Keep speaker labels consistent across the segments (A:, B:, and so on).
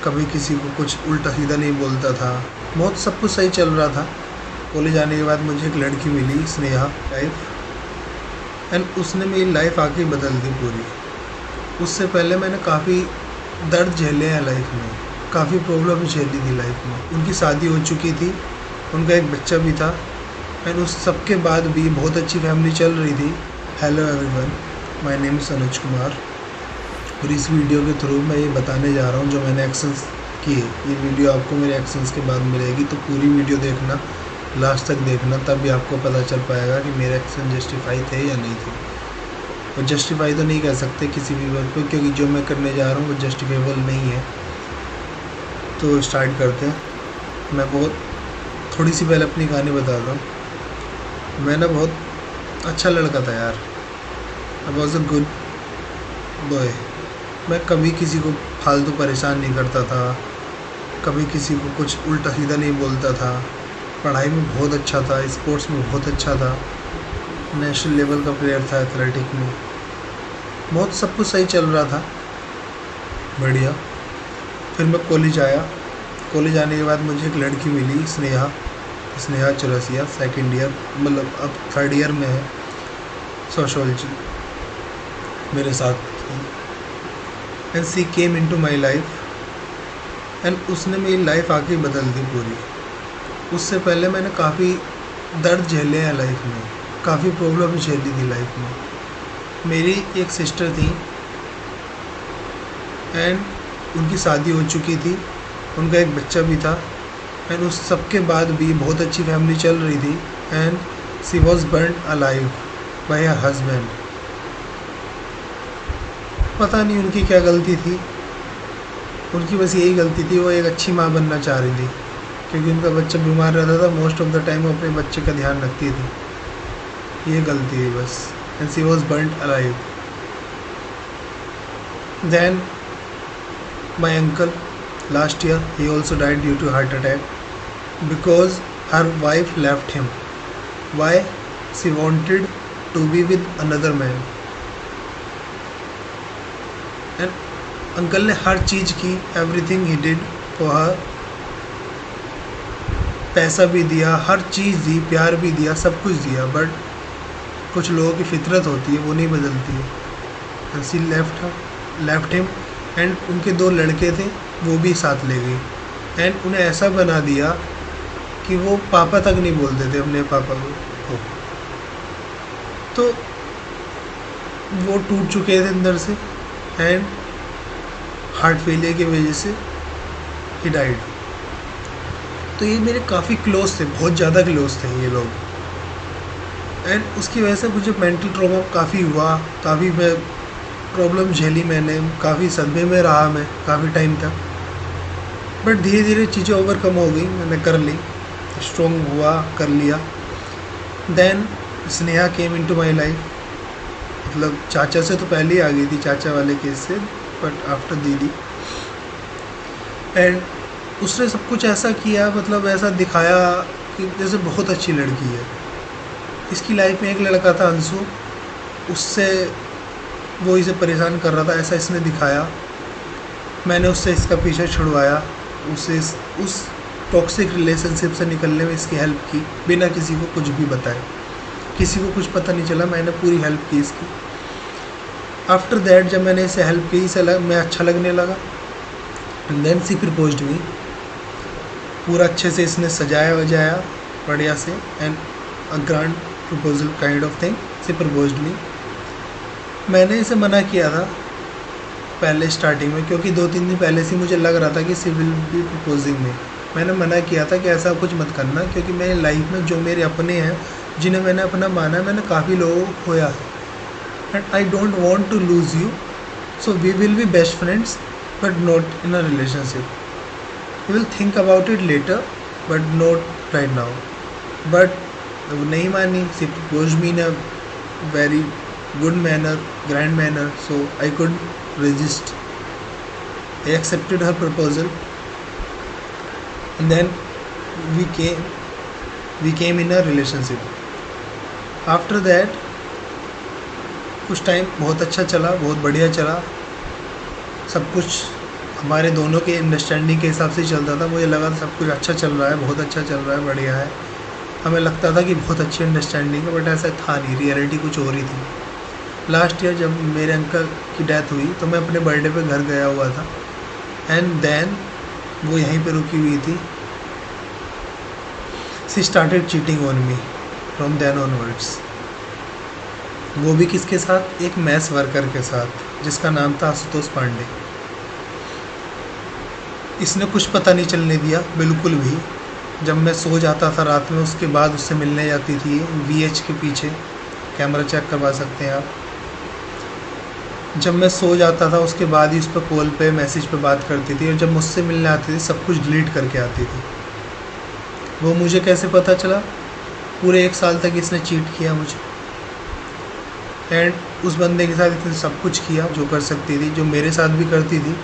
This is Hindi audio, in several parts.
A: कभी किसी को कुछ उल्टा सीधा नहीं बोलता था। बहुत सब कुछ सही चल रहा था। कॉलेज आने के बाद मुझे एक लड़की मिली, स्नेहा लाइफ, एंड उसने मेरी लाइफ आके बदल दी पूरी। उससे पहले मैंने काफ़ी दर्द झेले हैं लाइफ में, काफ़ी प्रॉब्लम झेली थी लाइफ में। उनकी शादी हो चुकी थी, उनका एक बच्चा भी था, एंड उस सब के बाद भी बहुत अच्छी फैमिली चल रही थी। Hello everyone, my name is Anuj Kumar, और इस वीडियो के थ्रू मैं ये बताने जा रहा हूँ जो मैंने एक्शंस किए। ये वीडियो आपको मेरे एक्शंस के बाद मिलेगी, तो पूरी वीडियो देखना, लास्ट तक देखना, तब भी आपको पता चल पाएगा कि मेरे एक्शन जस्टिफाई थे या नहीं थे। और जस्टिफाई तो नहीं कह सकते किसी भी वर्ड को, क्योंकि जो मैं करने जा रहा हूँ वो जस्टिफेबल नहीं है। तो स्टार्ट करते हैं। मैं थोड़ी सी पहले अपनी कहानी बताता हूँ। मैं ना बहुत अच्छा लड़का था यार। I was a good boy. मैं कभी किसी को फालतू परेशान नहीं करता था, कभी किसी को कुछ उल्टा सीधा नहीं बोलता था। पढ़ाई में बहुत अच्छा था, स्पोर्ट्स में बहुत अच्छा था, नेशनल लेवल का प्लेयर था एथलेटिक में। बहुत सब कुछ सही चल रहा था, बढ़िया। फिर मैं कॉलेज आया। कॉलेज आने के बाद मुझे एक लड़की मिली, स्नेहा चौरसिया, सेकेंड ईयर, मतलब अब थर्ड ईयर में है, सोशोलॉजी मेरे साथ थी। And she came into my life, and उसने मेरी लाइफ आके बदल दी पूरी। उससे पहले मैंने काफ़ी दर्द झेले हैं लाइफ में, काफ़ी प्रॉब्लम झेली थी लाइफ में। मेरी एक सिस्टर थी, एंड उनकी शादी हो चुकी थी, उनका एक बच्चा भी था, एंड उस सब के बाद भी बहुत अच्छी फैमिली चल रही थी। And she was burned alive bye her husband. पता नहीं उनकी क्या गलती थी, उनकी बस यही गलती थी, वो एक अच्छी माँ बनना चाह रही थी, क्योंकि उनका बच्चा बीमार रहता था। मोस्ट ऑफ द टाइम वो अपने बच्चे का ध्यान रखती थी। ये गलती है बस। And she was burned alive. Then my uncle, last year he also died due to heart attack because her wife left him. Why? She wanted to be with another man. And uncle ने हर चीज़ की, everything he did for her. पैसा भी दिया, हर चीज़ दी, प्यार भी दिया, सब कुछ दिया, बट कुछ लोगों की फितरत होती है, वो नहीं बदलती है। And she left him, and उनके 2 लड़के थे, वो भी साथ ले गई। एंड उन्हें ऐसा बना दिया कि वो पापा तक नहीं बोलते थे अपने पापा को। तो वो टूट चुके थे अंदर से, एंड हार्ट फेलियर की वजह से ही डाइड। तो ये मेरे काफ़ी क्लोज थे, बहुत ज़्यादा क्लोज थे ये लोग। एंड उसकी वजह से मुझे मेंटल ट्रॉमा काफ़ी हुआ, काफ़ी मैं प्रॉब्लम झेली, मैंने काफ़ी सदमे में रहा मैं काफ़ी टाइम तक। बट धीरे धीरे चीज़ें ओवरकम हो गई, मैंने कर ली, स्ट्रॉन्ग हुआ, कर लिया। Then Sneha came into my life. मतलब चाचा से तो पहले ही आ गई थी, चाचा वाले केस से, बट आफ्टर दीदी। एंड उसने सब कुछ ऐसा किया, मतलब ऐसा दिखाया कि जैसे बहुत अच्छी लड़की है। इसकी लाइफ में एक लड़का था अंशु, उससे वो इसे परेशान कर रहा था, ऐसा इसने दिखाया। मैंने उससे इसका पीछा छुड़वाया, उसे उस टॉक्सिक रिलेशनशिप से निकलने में इसकी हेल्प की, बिना किसी को कुछ भी बताए। किसी को कुछ पता नहीं चला, मैंने पूरी हेल्प की इसकी। आफ्टर दैट जब मैंने इसे हेल्प की, इसे मैं अच्छा लगने लगा। And then she proposed me. पूरा अच्छे से इसने सजाया वजाया बढ़िया से, and a grand proposal kind of thing. She proposed me. मैंने इसे मना किया था पहले स्टार्टिंग में, क्योंकि 2-3 दिन पहले से मुझे लग रहा था कि शी विल बी प्रपोजिंग में। मैंने मना किया था कि ऐसा कुछ मत करना, क्योंकि मेरी लाइफ में जो मेरे अपने हैं, जिन्हें मैंने अपना माना है, मैंने काफ़ी लोगों को खोया है। And I don't want to lose you, so we will be best friends but not in a relationship. We will think about it later but not right now. But वो नहीं मानी। She proposed me in a very good manner, grand manner, so I couldn't resist. I accepted her proposal, and then we came in a relationship. After that कुछ टाइम बहुत अच्छा चला, बहुत बढ़िया चला, सब कुछ हमारे दोनों के अंडरस्टैंडिंग के हिसाब से ही चलता था। मुझे लगा था सब कुछ अच्छा चल रहा है, बहुत अच्छा चल रहा है, बढ़िया है। हमें लगता था कि बहुत अच्छी अंडरस्टैंडिंग है, बट ऐसा था नहीं, रियलिटी कुछ और ही थी। लास्ट ईयर जब मेरे अंकल की डेथ हुई तो मैं अपने बर्थडे पे घर गया हुआ था, एंड देन वो यहीं पे रुकी हुई थी। She started cheating on me from then onwards. वो भी किसके साथ? एक मैस वर्कर के साथ जिसका नाम था आशुतोष पांडे। इसने कुछ पता नहीं चलने दिया बिल्कुल भी। जब मैं सो जाता था रात में, उसके बाद उससे मिलने जाती थी VH के पीछे, कैमरा चेक करवा सकते हैं आप। जब मैं सो जाता था उसके बाद ही उस पर कॉल पे मैसेज पे बात करती थी, और जब मुझसे मिलने आती थी सब कुछ डिलीट करके आती थी। वो मुझे कैसे पता चला? पूरे 1 साल तक इसने चीट किया मुझे, एंड उस बंदे के साथ इसने सब कुछ किया जो कर सकती थी, जो मेरे साथ भी करती थी,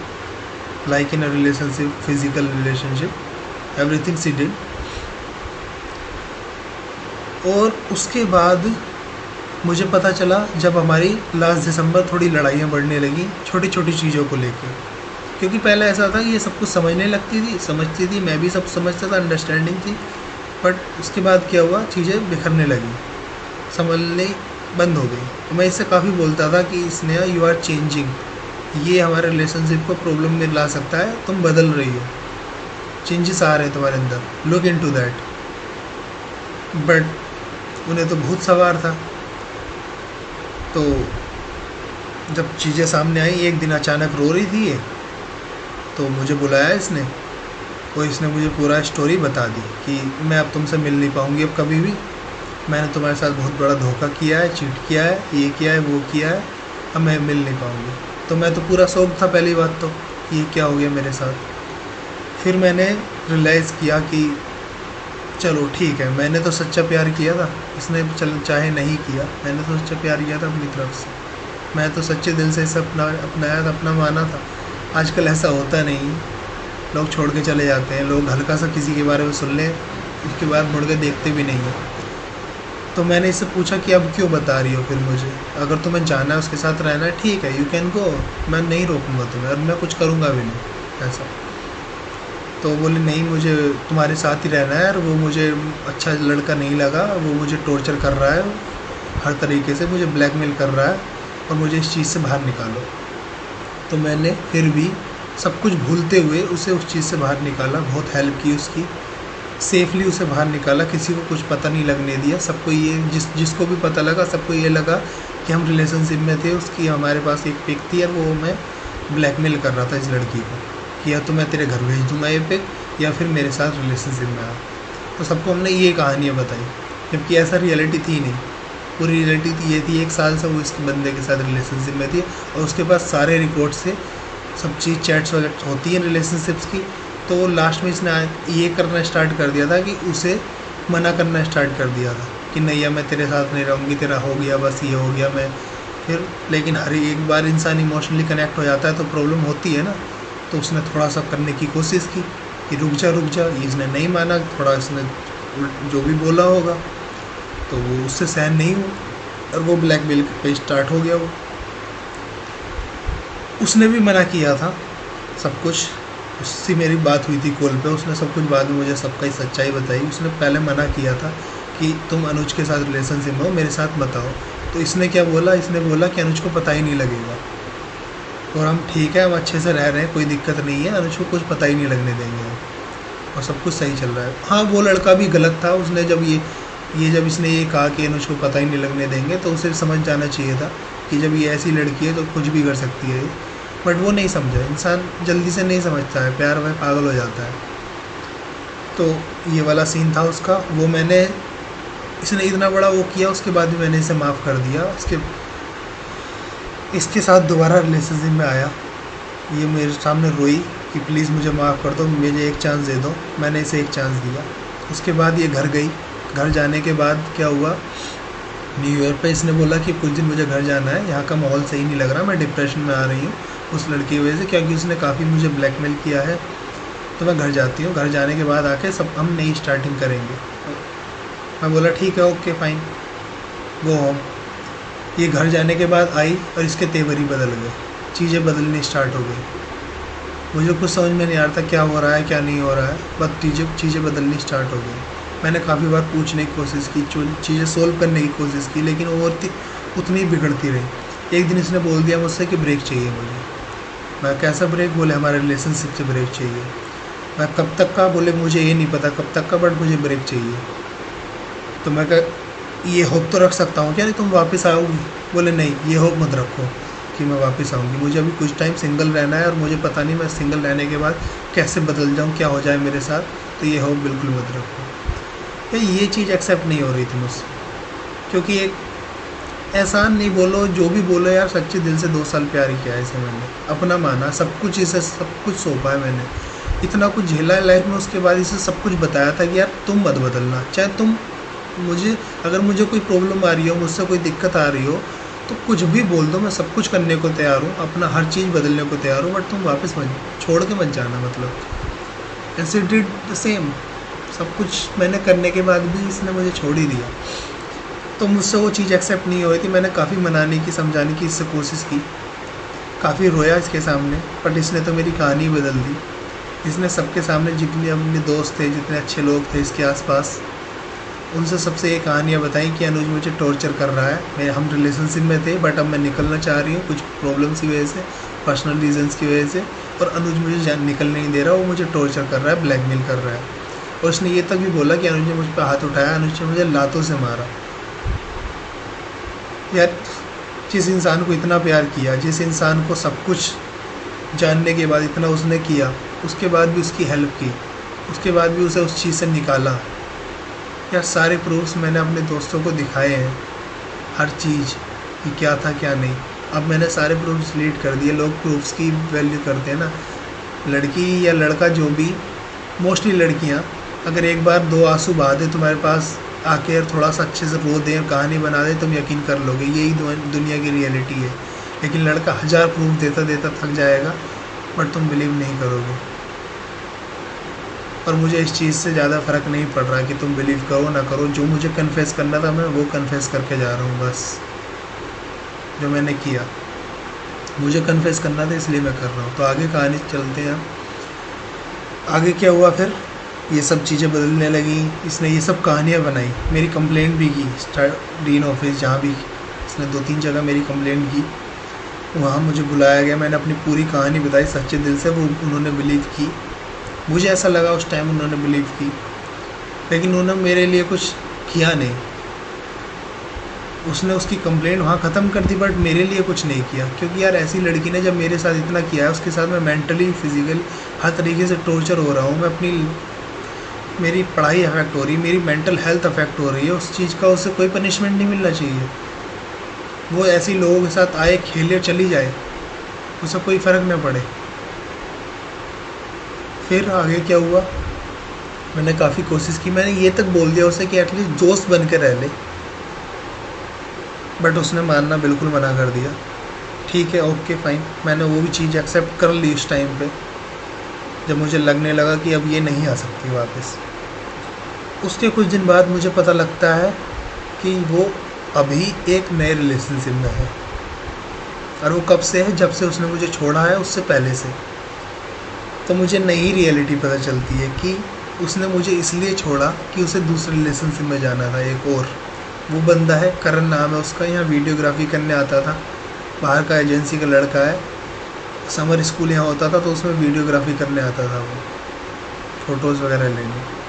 A: like in a relationship, physical relationship, everything she did. और उसके बाद मुझे पता चला जब हमारी लास्ट दिसंबर थोड़ी लड़ाइयाँ बढ़ने लगी छोटी छोटी चीज़ों को लेकर, क्योंकि पहले ऐसा था कि ये सब कुछ समझने लगती थी, समझती थी, मैं भी सब समझता था, अंडरस्टैंडिंग थी। बट उसके बाद क्या हुआ, चीज़ें बिखरने लगी, समझने बंद हो गई। तो मैं इससे काफ़ी बोलता था कि स्नेहा, यू आर चेंजिंग, ये हमारे रिलेशनशिप को प्रॉब्लम में ला सकता है, तुम बदल रही हो, चेंजेस आ रहे हैं तुम्हारे अंदर, look in to that. But उन्हें तो बहुत सवार था। तो जब चीज़ें सामने आई, एक दिन अचानक रो रही थी ये, तो मुझे बुलाया इसने, और इसने मुझे पूरा स्टोरी बता दी कि मैं अब तुमसे मिल नहीं पाऊँगी अब कभी भी, मैंने तुम्हारे साथ बहुत बड़ा धोखा किया है, चीट किया है, ये किया है, वो किया है, अब मैं मिल नहीं पाऊँगी। तो मैं तो पूरा शौक था पहली बात तो, कि ये क्या हो गया मेरे साथ। फिर मैंने रियलाइज़ किया कि चलो ठीक है, मैंने तो सच्चा प्यार किया था, इसने चल चाहे नहीं किया, मैंने तो सच्चा प्यार किया था अपनी तरफ से, मैं तो सच्चे दिल से इसे अपनाया था, अपना माना था। आजकल ऐसा होता नहीं, लोग छोड़ के चले जाते हैं, लोग हल्का सा किसी के बारे में सुन लें, उसके बाद मुड़ के देखते भी नहीं हैं। तो मैंने इससे पूछा कि अब क्यों बता रही हो फिर मुझे, अगर तुम्हें जाना है उसके साथ रहना है, ठीक है, यू कैन गो, मैं नहीं रोकूंगा तुम्हें, और मैं कुछ करूँगा भी नहीं ऐसा। तो बोले नहीं, मुझे तुम्हारे साथ ही रहना है, और वो मुझे अच्छा लड़का नहीं लगा, वो मुझे टॉर्चर कर रहा है, हर तरीके से मुझे ब्लैकमेल कर रहा है, और मुझे इस चीज़ से बाहर निकालो। तो मैंने फिर भी सब कुछ भूलते हुए उसे उस चीज़ से बाहर निकाला, बहुत हेल्प की उसकी, सेफली उसे बाहर निकाला, किसी को कुछ पता नहीं लगने दिया। सबको ये जिसको भी पता लगा, सबको ये लगा कि हम रिलेशनशिप में थे, उसकी हमारे पास एक पिक थी, और वो मैं ब्लैकमेल कर रहा था इस लड़की को कि या तो मैं तेरे घर भेज दूँगा ये पिक, या फिर मेरे साथ रिलेशनशिप में आ। तो सबको हमने ये कहानियाँ बताई, जबकि ऐसा रियलिटी थी नहीं। पूरी रियलिटी ये थी, 1 साल से वो इस बंदे के साथ रिलेशनशिप में थी, और उसके पास सारे रिकॉर्ड्स थे, सब चीज़ चैट्स वगैरह होती हैं रिलेशनशिप्स की। तो लास्ट में इसने ये करना स्टार्ट कर दिया था कि उसे मना करना स्टार्ट कर दिया था कि नहीं, मैं तेरे साथ नहीं रहूँगी, तेरा हो गया, बस ये हो गया। मैं फिर लेकिन हर एक बार इंसान इमोशनली कनेक्ट हो जाता है तो प्रॉब्लम होती है ना। तो उसने थोड़ा सा करने की कोशिश की कि रुक जा, इसने नहीं माना, थोड़ा इसने जो भी बोला होगा तो वो उससे सहन नहीं हुआ, और वो ब्लैकमेल पे स्टार्ट हो गया। वो उसने भी मना किया था सब कुछ, उससे मेरी बात हुई थी कॉल पे, उसने सब कुछ बाद में मुझे सबका ही सच्चाई बताई। उसने पहले मना किया था कि तुम अनुज के साथ रिलेशनशिप में हो, मेरे साथ मत आओ। तो इसने क्या बोला, इसने बोला कि अनुज को पता ही नहीं लगेगा, और हम ठीक है, हम अच्छे से रह रहे हैं, कोई दिक्कत नहीं है, अनुज को कुछ पता ही नहीं लगने देंगे हम, और सब कुछ सही चल रहा है। हाँ, वो लड़का भी गलत था, उसने जब जब इसने ये कहा कि अनुज को पता ही नहीं लगने देंगे, तो उसे समझ जाना चाहिए था कि जब ये ऐसी लड़की है तो कुछ भी कर सकती है। बट वो नहीं समझा, इंसान जल्दी से नहीं समझता है, प्यार में पागल हो जाता है। तो ये वाला सीन था उसका। वो मैंने, इसने इतना बड़ा वो किया, उसके बाद भी मैंने इसे माफ़ कर दिया। इसके साथ दोबारा रिलेशनशिप में आया, ये मेरे सामने रोई कि प्लीज़ मुझे माफ़ कर दो, मुझे एक चांस दे दो। मैंने इसे एक चांस दिया। उसके बाद ये घर गई। घर जाने के बाद क्या हुआ, न्यू ईयर पे इसने बोला कि कुछ दिन मुझे घर जाना है, यहाँ का माहौल सही नहीं लग रहा, मैं डिप्रेशन में आ रही हूँ उस लड़की की वजह से, क्योंकि उसने काफ़ी मुझे ब्लैकमेल किया है, तो मैं घर जाती हूँ। घर जाने के बाद आके सब हम नई स्टार्टिंग करेंगे। मैं बोला ठीक है, ओके फाइन, गो होम। ये घर जाने के बाद आई और इसके तेवर ही बदल गए, चीज़ें बदलनी स्टार्ट हो गई। मुझे कुछ समझ में नहीं आ रहा था क्या हो रहा है क्या नहीं हो रहा है, बस चीज़ें बदलनी स्टार्ट हो गई। मैंने काफ़ी बार पूछने की कोशिश की, चीज़ें सोल्व करने की कोशिश की, लेकिन वो उतनी ही बिगड़ती रही। एक दिन इसने बोल दिया मुझसे कि ब्रेक चाहिए मुझे। मैं कैसा ब्रेक? बोले हमारे रिलेशनशिप से ब्रेक चाहिए। मैं कब तक का? बोले मुझे ये नहीं पता कब तक का, बट मुझे ब्रेक चाहिए। तो मैं ये होप तो रख सकता हूँ क्या नहीं तुम वापस आओगी? बोले नहीं, ये होप मत रखो कि मैं वापस आऊँगी। मुझे अभी कुछ टाइम सिंगल रहना है और मुझे पता नहीं मैं सिंगल रहने के बाद कैसे बदल जाऊँ, क्या हो जाए मेरे साथ, तो ये होप बिल्कुल मत रखो। ये चीज़ एक्सेप्ट नहीं हो रही थी मुझसे, क्योंकि एक एहसान नहीं बोलो, जो भी बोलो यार, सच्चे दिल से 2 साल प्यार किया है इसे मैंने, अपना माना, सब कुछ इसे सब कुछ सौंपा है मैंने, इतना कुछ झेला है लाइफ में। उसके बाद इसे सब कुछ बताया था कि यार तुम मत बदलना, चाहे तुम अगर मुझे कोई प्रॉब्लम आ रही हो, मुझसे कोई दिक्कत आ रही हो, तो कुछ भी बोल दो, मैं सब कुछ करने को तैयार हूँ, अपना हर चीज़ बदलने को तैयार हूँ, बट तुम वापस मत छोड़ के मत जाना। मतलब ऐसे डिड द सेम, सब कुछ मैंने करने के बाद भी इसने मुझे छोड़ ही दिया। तो मुझसे वो चीज़ एक्सेप्ट नहीं हो रही थी। मैंने काफ़ी मनाने की, समझाने की इससे कोशिश की, काफ़ी रोया इसके सामने, बट इसने तो मेरी कहानी बदल दी। इसने सबके सामने जितने अपने दोस्त थे, जितने अच्छे लोग थे इसके आसपास, उनसे सबसे ये कहानियाँ बताई कि अनुज मुझे टॉर्चर कर रहा है। हम रिलेशनशिप में थे, बट अब मैं निकलना चाह रही हूँ कुछ प्रॉब्लम्स की वजह से, पर्सनल रीजंस की वजह से, और अनुज मुझे निकलने नहीं दे रहा, वो मुझे टॉर्चर कर रहा है, ब्लैकमेल कर रहा है। और उसने ये तक भी बोला कि अनुज ने मुझ पर हाथ उठाया, अनुज ने मुझे लातों से मारा। यार, जिस इंसान को इतना प्यार किया, जिस इंसान को सब कुछ जानने के बाद इतना उसने किया, उसके बाद भी उसकी हेल्प की, उसके बाद भी उसे उस चीज़ से निकाला। यार, सारे प्रूफ्स मैंने अपने दोस्तों को दिखाए हैं, हर चीज़ कि क्या था क्या नहीं। अब मैंने सारे प्रूफ्स डिलीट कर दिए। लोग प्रूफ्स की वैल्यू करते हैं ना, लड़की या लड़का जो भी, मोस्टली लड़कियां, अगर एक बार 2 आंसू बहा दे तुम्हारे पास आके और थोड़ा सा अच्छे से रो दे, कहानी बना दे, तुम यकीन कर लोगे, यही दुनिया की रियलिटी है। लेकिन लड़का 1000 प्रूफ देता देता थक जाएगा, बट तुम बिलीव नहीं करोगे। और मुझे इस चीज़ से ज़्यादा फ़र्क नहीं पड़ रहा कि तुम बिलीव करो ना करो। जो मुझे कन्फेस करना था मैं वो कन्फेस करके जा रहा हूँ, बस। जो मैंने किया मुझे कन्फेस करना था, इसलिए मैं कर रहा हूँ। तो आगे कहानी चलते हैं। आगे क्या हुआ फिर? ये सब चीज़ें बदलने लगी। इसने ये सब कहानियाँ बनाई, मेरी कंप्लेंट भी की, डीन ऑफिस जहाँ भी इसने 2-3 जगह मेरी कंप्लेंट की, वहाँ मुझे बुलाया गया। मैंने अपनी पूरी कहानी बताई सच्चे दिल से, वो उन्होंने बिलीव की। मुझे ऐसा लगा उस टाइम उन्होंने बिलीव की, लेकिन उन्होंने मेरे लिए कुछ किया नहीं। उसने उसकी कंप्लेंट वहाँ ख़त्म कर दी, बट मेरे लिए कुछ नहीं किया। क्योंकि यार, ऐसी लड़की ने जब मेरे साथ इतना किया है, उसके साथ मैं मेंटली, फिजिकल, हर तरीके से टॉर्चर हो रहा हूँ। मेरी पढ़ाई अफेक्ट हो रही है, मेरी मेंटल हेल्थ अफेक्ट हो रही है। उस चीज़ का उसे कोई पनिशमेंट नहीं मिलना चाहिए। वो ऐसी लोगों के साथ आए, खेले, चली जाए, उसे कोई फ़र्क न पड़े। फिर आगे क्या हुआ? मैंने काफ़ी कोशिश की, मैंने ये तक बोल दिया उसे कि एटलीस्ट दोस्त बन के रह ले, बट उसने मानना बिल्कुल मना कर दिया। ठीक है, ओके, फाइन। मैंने वो भी चीज़ एक्सेप्ट कर ली उस टाइम पे, जब मुझे लगने लगा कि अब ये नहीं आ सकती वापस। उसके कुछ दिन बाद मुझे पता लगता है कि वो अभी एक नए रिलेशनशिप में है। और वो कब से है? जब से उसने मुझे छोड़ा है, उससे पहले से। तो मुझे नई रियलिटी पता चलती है कि उसने मुझे इसलिए छोड़ा कि उसे दूसरे रिलेशनशिप में जाना था, एक और। वो बंदा है, करण नाम है उसका, यहाँ वीडियोग्राफी करने आता था, बाहर का एजेंसी का लड़का है। समर स्कूल यहाँ होता था, तो उसमें वीडियोग्राफी करने आता था वो, फ़ोटोज़ वगैरह लेने।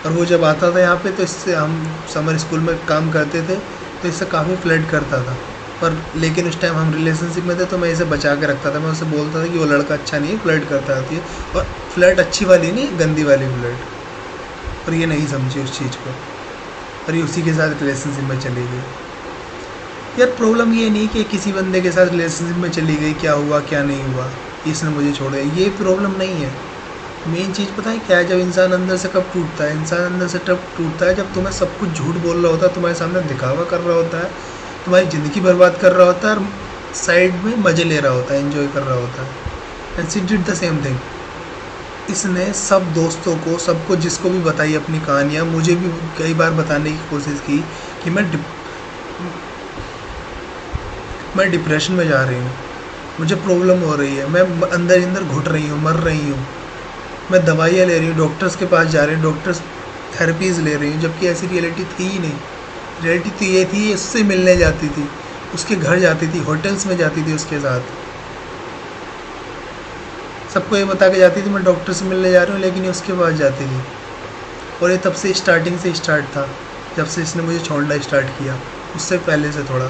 A: और वो जब आता था यहाँ पे, तो इससे, हम समर स्कूल में काम करते थे, तो इससे काफ़ी फ्लर्ट करता था। पर लेकिन उस टाइम हम रिलेशनशिप में थे, तो मैं इसे बचा के रखता था। मैं उसे बोलता था कि वो लड़का अच्छा नहीं है, फ्लर्ट करता रहती है। और फ्लर्ट अच्छी वाली नहीं, गंदी वाली फ्लर्ट। पर ये नहीं समझी उस चीज़ को, और ये उसी के साथ रिलेशनशिप में चली गई। यार, प्रॉब्लम ये नहीं कि किसी बंदे के साथ रिलेशनशिप में चली गई, क्या हुआ क्या नहीं हुआ, इसने मुझे छोड़ दिया, ये प्रॉब्लम नहीं है। मेन चीज़ पता है क्या है? जब इंसान अंदर से कब टूटता है? इंसान अंदर से तब टूटता है जब तुम्हें सब कुछ झूठ बोल रहा होता है, तुम्हारे सामने दिखावा कर रहा होता है, तुम्हारी ज़िंदगी बर्बाद कर रहा होता है, और साइड में मज़े ले रहा होता है, एंजॉय कर रहा होता है। And she did the same thing. इसने सब दोस्तों को, सबको, जिसको भी बताई अपनी कहानियाँ, मुझे भी कई बार बताने की कोशिश की कि मैं डिप्रेशन में जा रही हूँ, मुझे प्रॉब्लम हो रही है, मैं अंदर अंदर घुट रही हूँ, मर रही हूँ, मैं दवाइयाँ ले रही हूँ, डॉक्टर्स के पास जा रहे हैं, डॉक्टर्स थेरेपीज़ ले रही हूँ, जबकि ऐसी रियलिटी थी ही नहीं। रियलिटी तो ये थी, उससे मिलने जाती थी, उसके घर जाती थी, होटल्स में जाती थी उसके साथ, सबको ये बता के जाती थी मैं डॉक्टर से मिलने जा रही हूँ, लेकिन ये उसके पास जाती थी। और ये तब से स्टार्टिंग से स्टार्ट था, जब से इसने मुझे छोड़ना स्टार्ट किया, उससे पहले से थोड़ा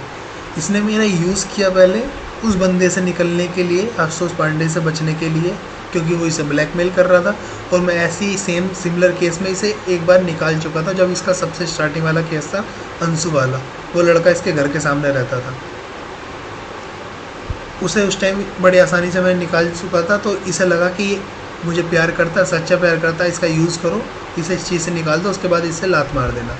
A: इसने मेरा यूज़ किया पहले उस बंदे से निकलने के लिए, आशुतोष पांडे से बचने के लिए, क्योंकि वो इसे ब्लैकमेल कर रहा था। और मैं ऐसे ही सेम सिमिलर केस में इसे एक बार निकाल चुका था, जब इसका सबसे स्टार्टिंग वाला केस था अंशु वाला, वो लड़का इसके घर के सामने रहता था, उसे उस टाइम बड़ी आसानी से मैं निकाल चुका था। तो इसे लगा कि ये मुझे प्यार करता है, सच्चा प्यार करता है, इसका यूज़ करो, इसे इस चीज़ से निकाल दो, उसके बाद इससे लात मार देना।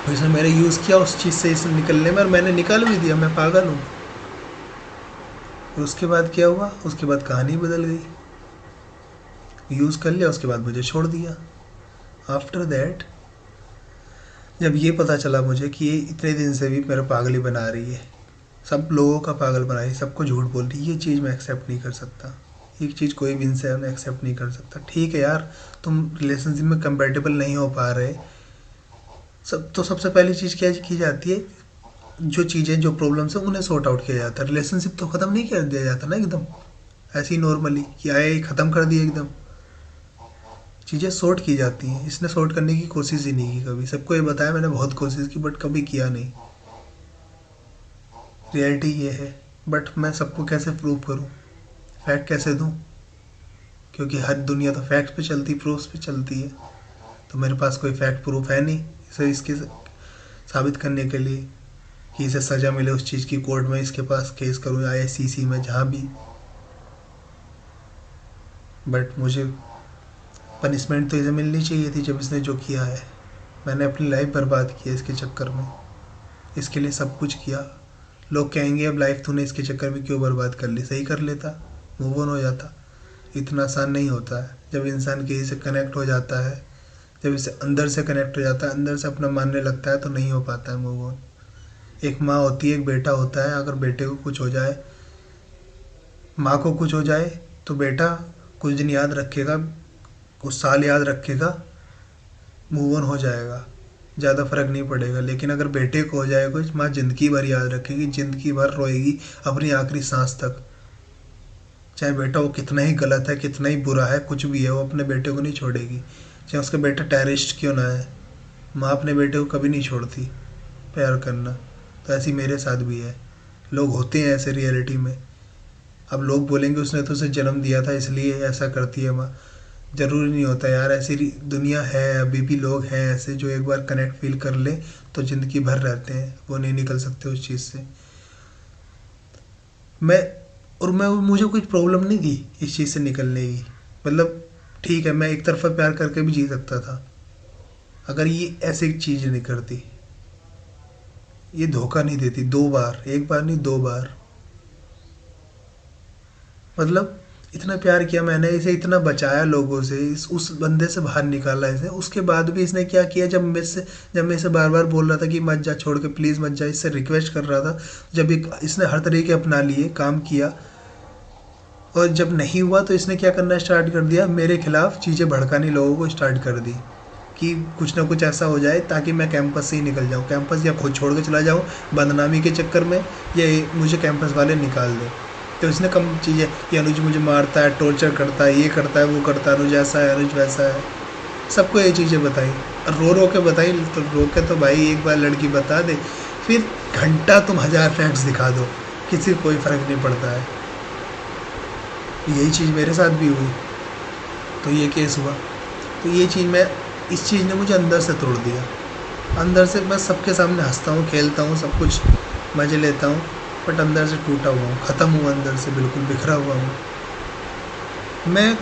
A: तो इसने मेरा यूज़ किया उस चीज़ से इसे निकलने में, और मैंने निकाल भी दिया, मैं पागल हूँ। और उसके बाद क्या हुआ, उसके बाद कहानी बदल गई, यूज़ कर लिया, उसके बाद मुझे छोड़ दिया। आफ्टर दैट जब ये पता चला मुझे कि ये इतने दिन से भी मेरा पागल बना रही है, सब लोगों का पागल बना रही है, सबको झूठ बोल रही है, ये चीज़ मैं एक्सेप्ट नहीं कर सकता। एक चीज़ कोई भी इंसान एक्सेप्ट नहीं कर सकता। ठीक है यार, तुम रिलेशनशिप में कंपेटेबल नहीं हो पा रहे, सबसे पहली चीज़ क्या की जाती है, जो चीज़ें जो प्रॉब्लम्स है उन्हें सॉर्ट आउट किया जाता है। रिलेशनशिप तो ख़त्म नहीं कर दिया जाता ना एकदम ऐसे ही नॉर्मली कि आए ख़त्म कर दिया एकदम, चीज़ें सॉर्ट की जाती हैं। इसने सॉर्ट करने की कोशिश ही नहीं की कभी, सबको ये बताया मैंने, बहुत कोशिश की, बट कभी किया नहीं। रियलिटी ये है, बट मैं सबको कैसे प्रूव करूं, फैक्ट कैसे दूं, क्योंकि हर दुनिया तो फैक्ट पे चलती, प्रूफ पे चलती है। तो मेरे पास कोई फैक्ट प्रूफ है नहीं इसे इसके साबित करने के लिए कि इसे सज़ा मिले उस चीज़ की, कोर्ट में इसके पास केस करूँ, ICC में, जहाँ भी। बट मुझे पनिशमेंट तो इसे मिलनी चाहिए थी जब इसने जो किया है। मैंने अपनी लाइफ बर्बाद की है इसके चक्कर में, इसके लिए सब कुछ किया। लोग कहेंगे अब लाइफ तूने इसके चक्कर में क्यों बर्बाद कर ली, सही कर लेता, मूव ऑन हो जाता। इतना आसान नहीं होता है। जब इंसान किसी से कनेक्ट हो जाता है, जब इसे अंदर से कनेक्ट हो जाता है, अंदर से अपना मानने लगता है, तो नहीं हो पाता है मूव ऑन। एक माँ होती है, एक बेटा होता है, अगर बेटे को कुछ हो जाए, माँ को कुछ हो जाए, तो बेटा कुछ दिन याद रखेगा, कुछ साल याद रखेगा, मूव ऑन हो जाएगा, ज़्यादा फर्क नहीं पड़ेगा। लेकिन अगर बेटे को हो जाए कुछ, माँ ज़िंदगी भर याद रखेगी, ज़िंदगी भर रोएगी अपनी आखिरी सांस तक। चाहे बेटा वो कितना ही गलत है, कितना ही बुरा है, कुछ भी है, वो अपने बेटे को नहीं छोड़ेगी, चाहे उसका बेटा टेररिस्ट क्यों ना है। माँ अपने बेटे को कभी नहीं छोड़ती प्यार करना। तो ऐसी मेरे साथ भी है, लोग होते हैं ऐसे रियलिटी में। अब लोग बोलेंगे उसने तो उसे जन्म दिया था इसलिए ऐसा करती है माँ, ज़रूरी नहीं होता यार, ऐसी दुनिया है, अभी भी लोग हैं ऐसे जो एक बार कनेक्ट फील कर ले तो ज़िंदगी भर रहते हैं, वो नहीं निकल सकते उस चीज़ से। मैं मुझे कोई प्रॉब्लम नहीं थी इस चीज़ से निकलने की, मतलब ठीक है, मैं एक तरफा प्यार करके भी जी सकता था अगर ये ऐसी चीज़ नहीं करती, ये धोखा नहीं देती 2 बार, एक बार नहीं 2 बार। मतलब इतना प्यार किया मैंने इसे, इतना बचाया लोगों से, इस उस बंदे से बाहर निकाला इसे, उसके बाद भी इसने क्या किया, जब मैं इसे बार बार बोल रहा था कि मत जा, छोड़ के प्लीज़ मत जा, इससे रिक्वेस्ट कर रहा था, जब इसने हर तरीके अपना लिए, काम किया, और जब नहीं हुआ तो इसने क्या करना स्टार्ट कर दिया, मेरे खिलाफ चीज़ें भड़कानी लोगों को स्टार्ट कर दी कि कुछ ना कुछ ऐसा हो जाए ताकि मैं कैंपस से ही निकल जाऊँ, कैंपस या खुद छोड़ के चला जाऊँ बदनामी के चक्कर में, या मुझे कैंपस वाले निकाल दें। तो इसने कम चीज़ें कि अनुज मुझे मारता है, टॉर्चर करता है, ये करता है, वो करता है, अनुज ऐसा है, अनुज वैसा है, सबको ये चीज़ें बताई, और रो रो के बताई। तो रो के तो भाई एक बार लड़की बता दे, फिर घंटा तुम 1000 फैक्ट्स दिखा दो, किसी को कोई फ़र्क नहीं पड़ता है। यही चीज़ मेरे साथ भी हुई, तो ये केस हुआ। तो ये चीज़ इस चीज़ ने मुझे अंदर से तोड़ दिया। अंदर से मैं सबके सामने हंसता हूँ, खेलता हूँ, सब कुछ मज़े लेता हूँ, बट अंदर से टूटा हुआ हूँ, ख़त्म हूँ, अंदर से बिल्कुल बिखरा हुआ हूँ। मैं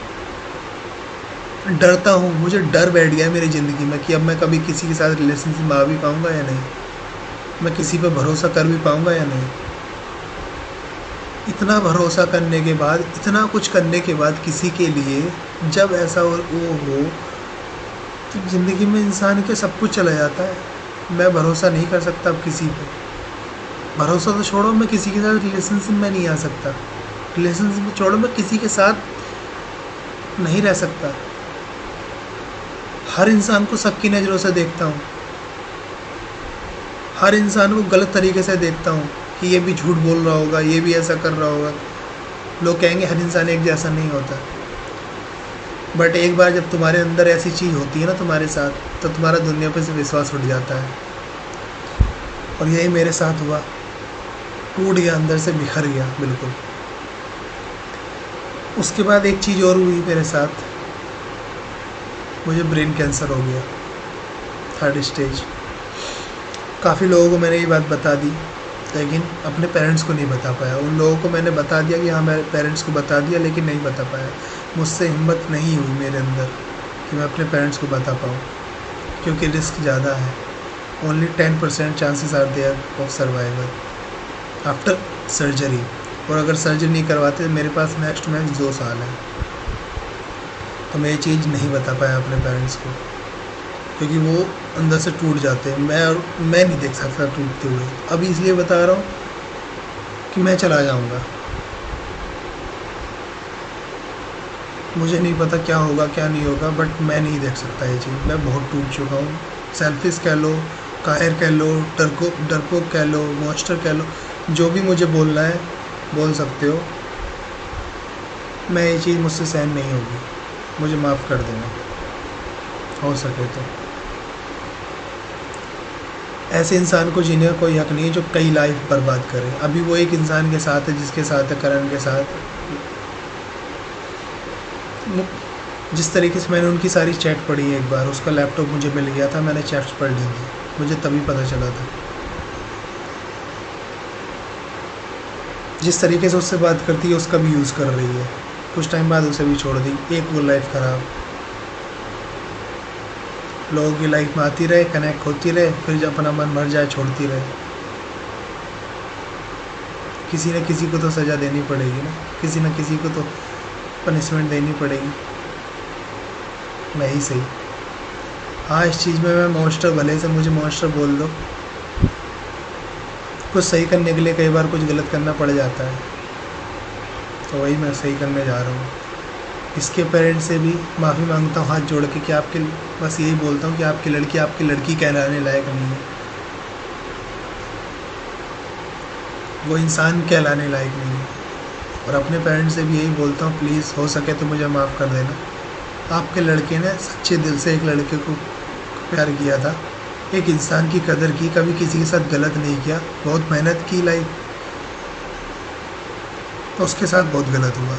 A: डरता हूँ, मुझे डर बैठ गया है मेरी ज़िंदगी में कि अब मैं कभी किसी के साथ रिलेशनशिप में आ भी पाऊँगा या नहीं, मैं किसी पर भरोसा कर भी पाऊँगा या नहीं। इतना भरोसा करने के बाद, इतना कुछ करने के बाद किसी के लिए, जब ऐसा वो हो तो ज़िंदगी में इंसान के सब कुछ चला जाता है। मैं भरोसा नहीं कर सकता अब किसी पे, भरोसा तो छोड़ो, मैं किसी के साथ रिलेशनशिप में नहीं आ सकता। रिलेशनशिप छोड़ो, मैं किसी के साथ नहीं रह सकता। हर इंसान को सबकी नज़रों से देखता हूँ, हर इंसान को गलत तरीके से देखता हूँ कि ये भी झूठ बोल रहा होगा, ये भी ऐसा कर रहा होगा। लोग कहेंगे हर इंसान एक जैसा नहीं होता, बट एक बार जब तुम्हारे अंदर ऐसी चीज़ होती है ना तुम्हारे साथ, तो तुम्हारा दुनिया पर से विश्वास उठ जाता है। और यही मेरे साथ हुआ, टूट गया, अंदर से बिखर गया बिल्कुल। उसके बाद एक चीज़ और हुई मेरे साथ, मुझे ब्रेन कैंसर हो गया, 3rd स्टेज। काफ़ी लोगों को मैंने ये बात बता दी, लेकिन अपने पेरेंट्स को नहीं बता पाया। उन लोगों को मैंने बता दिया कि हाँ, मेरे पेरेंट्स को बता दिया, लेकिन नहीं बता पाया। मुझसे हिम्मत नहीं हुई मेरे अंदर कि मैं अपने पेरेंट्स को बता पाऊँ, क्योंकि रिस्क ज़्यादा है। Only 10% chances are there of survival after surgery. और अगर सर्जरी नहीं करवाते तो मेरे पास नेक्स्ट मैक्स 2 साल है। तो मैं ये चीज़ नहीं बता पाया अपने पेरेंट्स को, क्योंकि वो अंदर से टूट जाते हैं। मैं नहीं देख सकता टूटते हुए। अभी इसलिए बता रहा हूँ कि मैं चला जाऊँगा, मुझे नहीं पता क्या होगा क्या नहीं होगा, बट मैं नहीं देख सकता ये चीज़। मैं बहुत टूट चुका हूँ। सेल्फिश कह लो, कायर कह लो, डरपोक कह लो, मॉन्स्टर कह लो, जो भी मुझे बोलना है बोल सकते हो। मैं ये चीज़ मुझसे सहन नहीं होगी, मुझे माफ़ कर देना हो सके तो। ऐसे इंसान को जीने का कोई हक नहीं है जो कई लाइफ बर्बाद करे। अभी वो एक इंसान के साथ है जिसके साथ है करण के साथ। जिस तरीके से मैंने उनकी सारी चैट पढ़ी एक बार, उसका लैपटॉप मुझे मिल गया था, मैंने चैट्स पढ़ ली थी, मुझे तभी पता चला था। जिस तरीके से उससे बात करती है उसका भी यूज़ कर रही है। कुछ टाइम बाद उसे भी छोड़ दी। एक वो लाइफ ख़राब, लोगों की लाइफ में आती रहे, कनेक्ट होती रहे, फिर जब अपना मन भर जाए छोड़ती रहे। किसी न किसी को तो सज़ा देनी पड़ेगी ना, किसी न किसी को तो पनिशमेंट देनी पड़ेगी। मैं ही सही। हाँ, इस चीज़ में मैं मॉन्स्टर, भले से मुझे मॉन्स्टर बोल दो, कुछ सही करने के लिए कई बार कुछ गलत करना पड़ जाता है, तो वही मैं सही करने जा रहा हूँ। इसके पेरेंट्स से भी माफ़ी मांगता हूँ हाथ जोड़ के कि आपके, बस यही बोलता हूँ कि आपकी लड़की कहलाने लायक नहीं है, वो इंसान कहलाने लायक नहीं है। और अपने पेरेंट्स से भी यही बोलता हूँ, प्लीज़ हो सके तो मुझे माफ़ कर देना। आपके लड़के ने सच्चे दिल से एक लड़के को प्यार किया था, एक इंसान की कदर की, कभी किसी के साथ गलत नहीं किया, बहुत मेहनत की लाइफ, तो उसके साथ बहुत गलत हुआ।